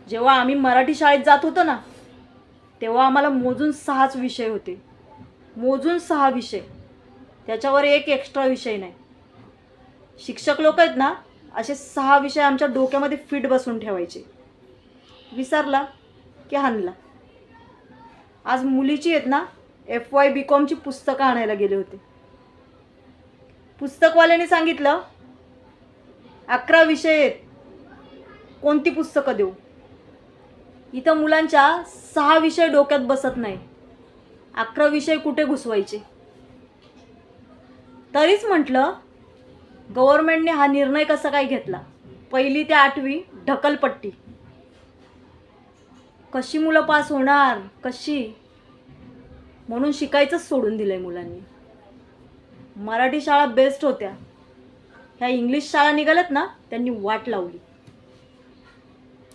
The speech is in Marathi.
जेव्हा आम्ही मराठी शाळेत जात होतो ना, तेव्हा आम्हाला मोजून 6च विषय होते. मोजून 6 विषय, त्याच्यावर एक एक्स्ट्रा विषय नाही. शिक्षक लोक आहेत ना, असे 6 विषय आमच्या डोक्यामध्ये फिट बसून ठेवायचे. विसरला की हाणला. आज मुलीची आहेत ना, FY BComची पुस्तकं आणायला गेले होते. पुस्तकवाल्याने सांगितलं 11 विषय आहेत, कोणती पुस्तकं देऊ. इथं मुलांच्या 6 विषय डोक्यात बसत नाही, 11 विषय कुठे घुसवायचे. तरीच म्हटलं गव्हर्नमेंटने हा निर्णय कसा काय घेतला. 1ली ते 8वी ढकलपट्टी. कशी मुलं पास होणार, कशी. म्हणून शिकायचंच सोडून दिलंय मुलांनी. मराठी शाळा बेस्ट होत्या, ह्या इंग्लिश शाळा निघाल्यात ना, त्यांनी वाट लावली.